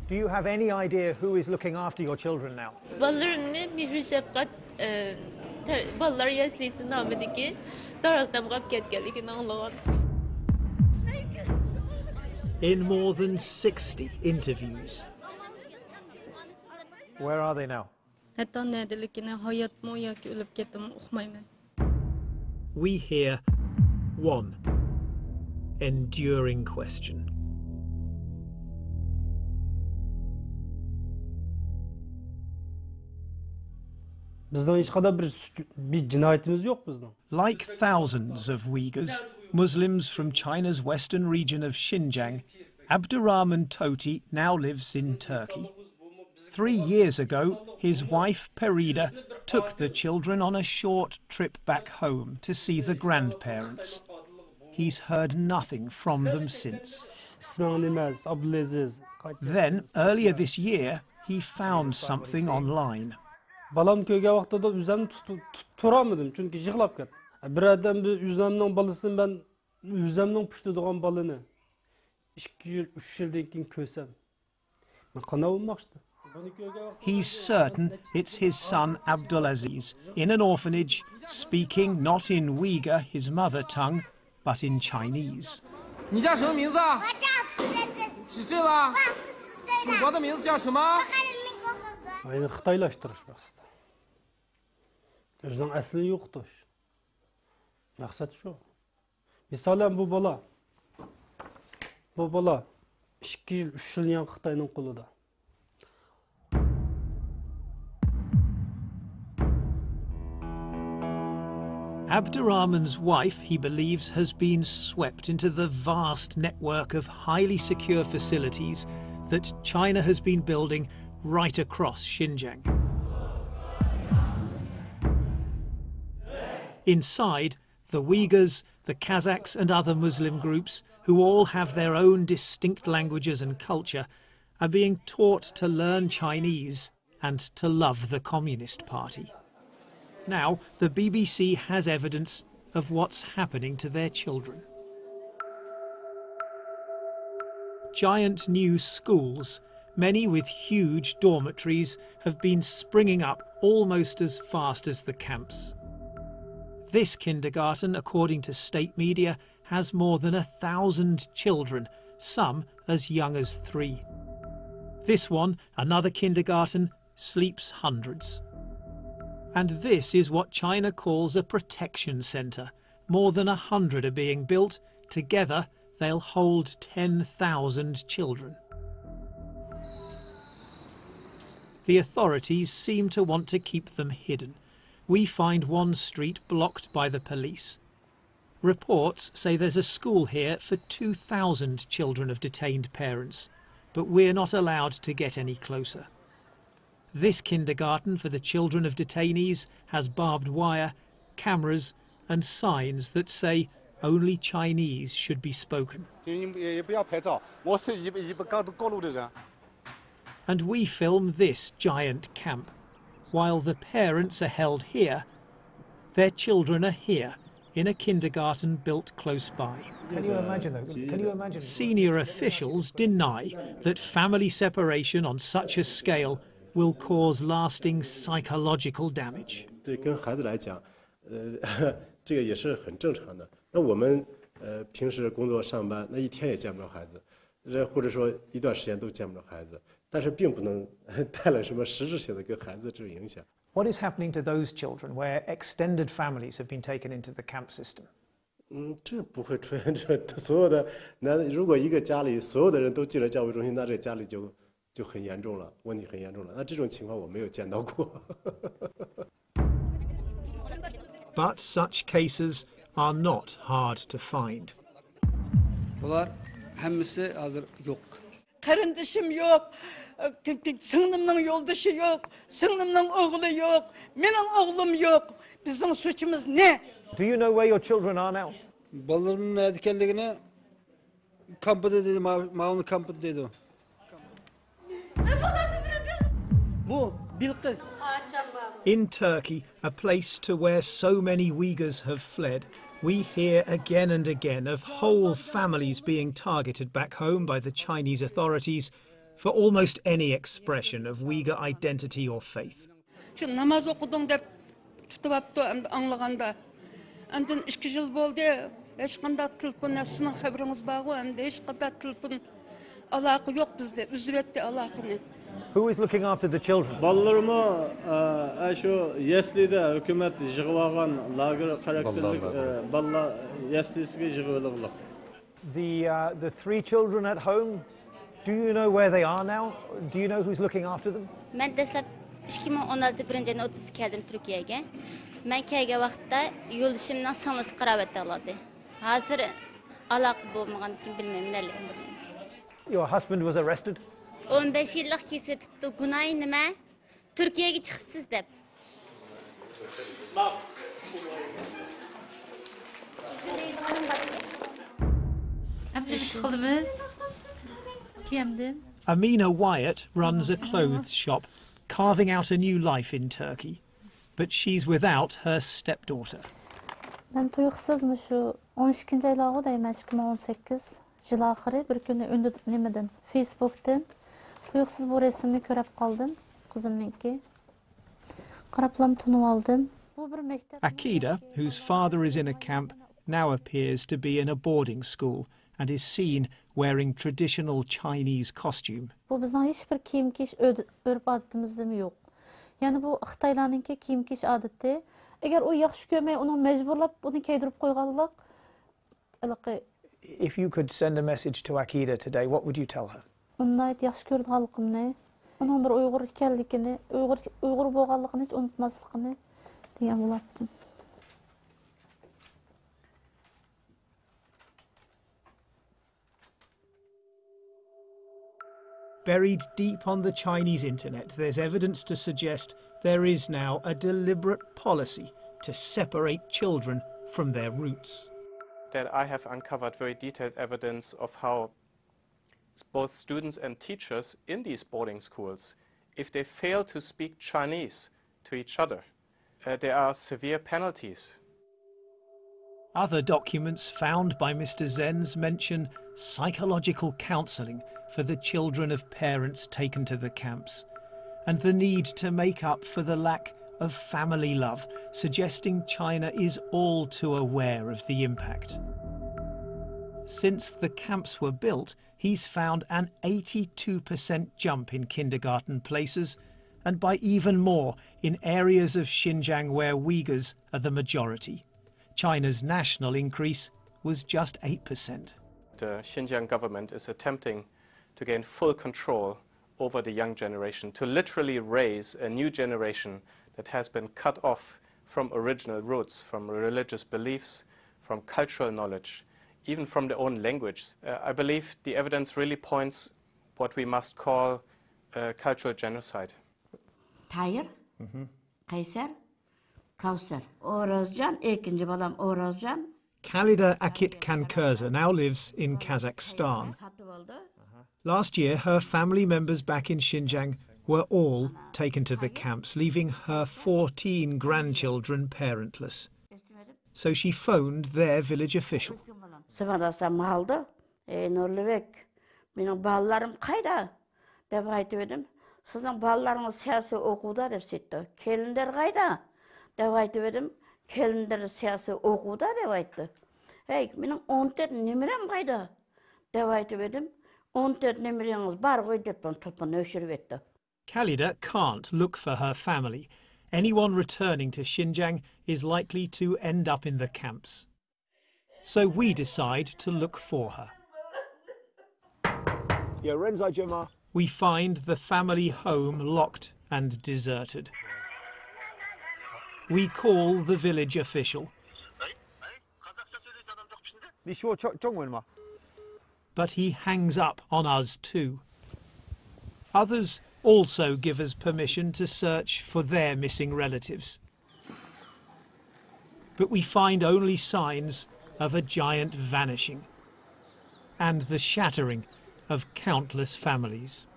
Do you have any idea who is looking after your children now? In more than 60 interviews. Where are they now? We hear one enduring question. Like thousands of Uyghurs, Muslims from China's western region of Xinjiang, Abdurrahman Toti now lives in Turkey. 3 years ago, his wife Perida took the children on a short trip back home to see the grandparents. He's heard nothing from them since. Then, earlier this year, he found something online. Balam köyge vaxtada üzem turamadım çünkü yıkılap ketdi. Bir adam bir üzemning balasını ben üzemning püştüdüğün balını 2 yıl 3 yıldan keyin köysem. Ben qana olmaqdı. He's certain it's his son Abdulaziz in an orphanage, speaking not in Uyghur, his mother tongue, but in Chinese. 你叫什么名字啊？我叫几岁了？祖国的名字叫什么？ Ayni Xitoylashtirish maqsadi. O'zining asli yo'qdir. Maqsad shu. Misolan bu bola 2 yil 3 yil yan Xitoyning qo'lida. Abdurrahman's wife, he believes, has been swept into the vast network of highly secure facilities that China has been building right across Xinjiang. Inside, the Uyghurs, the Kazakhs and other Muslim groups, who all have their own distinct languages and culture, are being taught to learn Chinese and to love the Communist Party. Now, the BBC has evidence of what's happening to their children. Giant new schools, many with huge dormitories, have been springing up almost as fast as the camps. This kindergarten, according to state media, has more than 1,000 children, some as young as 3. This one, another kindergarten, sleeps hundreds. And this is what China calls a protection centre. More than 100 are being built. Together, they'll hold 10,000 children. The authorities seem to want to keep them hidden. We find one street blocked by the police. Reports say there's a school here for 2,000 children of detained parents, but we're not allowed to get any closer. This kindergarten for the children of detainees has barbed wire, cameras and signs that say only Chinese should be spoken. And we film this giant camp. While the parents are held here, their children are here in a kindergarten built close by. Can you imagine though? Can you imagine? Senior officials deny that family separation on such a scale will cause lasting psychological damage. 对跟孩子来讲，这个也是很正常的。那我们平时工作上班，那一天也见不着孩子，或者说一段时间都见不着孩子，但是并不能带来什么实质性的跟孩子这种影响。What is happening to those children where extended families have been taken into the camp system? 这不会出现这所有的。那如果一个家里所有的人都进了教育中心，那这家里就很严重了，问题很严重了。那这种情况我没有见到过。But such cases are not hard to find. Bunlar hemmisi hazır yok. Kardeşim yok, sınırımın yoldaşı yok, sınırımın oğlu yok, benim oğlum yok. Bizim suçumuz ne? Do you know where your children are now? Ballarının nerede kampıda dedi, Mağunlu kampıda dedi o. Bu In Turkey, a place to where so many Uyghurs have fled, we hear again and again of whole families being targeted back home by the Chinese authorities for almost any expression of Uyghur identity or faith. Şu namaz okudun dep tutup aptı anlaganda. Andan 2 yıl boldu. Hiç qanday telefon sizin haberiniz bagı, endi hiç qanday telefon alaqı yok bizde. Üzübetdi alaqını. Who is looking after the children? Ballarımı şu yeslide hükümet jığılagan lager karakterlik balla yeslisiga jığılıqlıq. The 3 children at home, do you know where they are now? Do you know who's looking after them? Ben desep 2016 birinci 30 geldim Türkiye'ye. Ben kelgen vaqtda yo'lishimdan singlis qarabat oladi. Hozir aloqa bo'lmagan kim bilmayman neligini bilmayman. Your husband was arrested? 15 yillik kesatibdi. Gunoy nima? Turkiyaga chiqibsiz deb. Amina Wyatt runs a clothes shop, carving out a new life in Turkey. But she's without her stepdaughter. Ben tuyuqsizmi şu 12 aylağı deyman 2018 yıl ahiri bir günü nimeden Facebook'tan tuyuqsiz bu resimni ko'rib qoldim qizimniki. Qaraplam tunib oldim. Bu bir maktab. Akida, whose father is in a camp, now appears to be in a boarding school and is seen wearing traditional Chinese costume. Bu bizning hech bir kiyim-kechish örp odatimizda yo'q. Yani bu Xitoylarninki kiyim-kechish odati. Agar u yaxshi ko'rmay uni majburlab buni kiydirib qo'yganlik. If you could send a message to Akida today, what would you tell her? Uni yaxshi ko'rganligimni, uning bir Uyg'ur ekanligini, Uyg'ur bo'lganligini hech unutmasligini degan bo'lardim. Buried deep on the Chinese internet, there's evidence to suggest there is now a deliberate policy to separate children from their roots. That I have uncovered very detailed evidence of how both students and teachers in these boarding schools, if they fail to speak Chinese to each other, there are severe penalties. Other documents found by Mr. Zenz mention psychological counselling for the children of parents taken to the camps, and the need to make up for the lack of family love, suggesting China is all too aware of the impact. Since the camps were built, he's found an 82% jump in kindergarten places, and by even more in areas of Xinjiang where Uyghurs are the majority. China's national increase was just 8%. The Xinjiang government is attempting to gain full control over the young generation, to literally raise a new generation that has been cut off from original roots, from religious beliefs, from cultural knowledge, even from their own language. I believe the evidence really points what we must call cultural genocide. Tahir, Kaysar, Kausar, Orazjan, ikinci balam Orazjan. Khalida Akit-Kankurza now lives in Kazakhstan. Last year, her family members back in Xinjiang were all taken to the camps, leaving her 14 grandchildren parentless. So she phoned their village official. Sıvarasam aldı. Nurlubek, benim ballarım kayda? Dep aytıp edim. Sizin ballarınız siyasi okuda dep setdi. Kelinler kayda? Dep aytıp edim. Kelinler siyasi okuda dep aytdı. Hey, benim 14 nemirem kayda? Dep aytıp edim. 14 nemireniz bar koy dep telefonu öşürüp etdi. Khalida can't look for her family. Anyone returning to Xinjiang is likely to end up in the camps. So we decide to look for her. We find the family home locked and deserted. We call the village official. But he hangs up on us too. Others also give us permission to search for their missing relatives. But we find only signs of a giant vanishing and the shattering of countless families.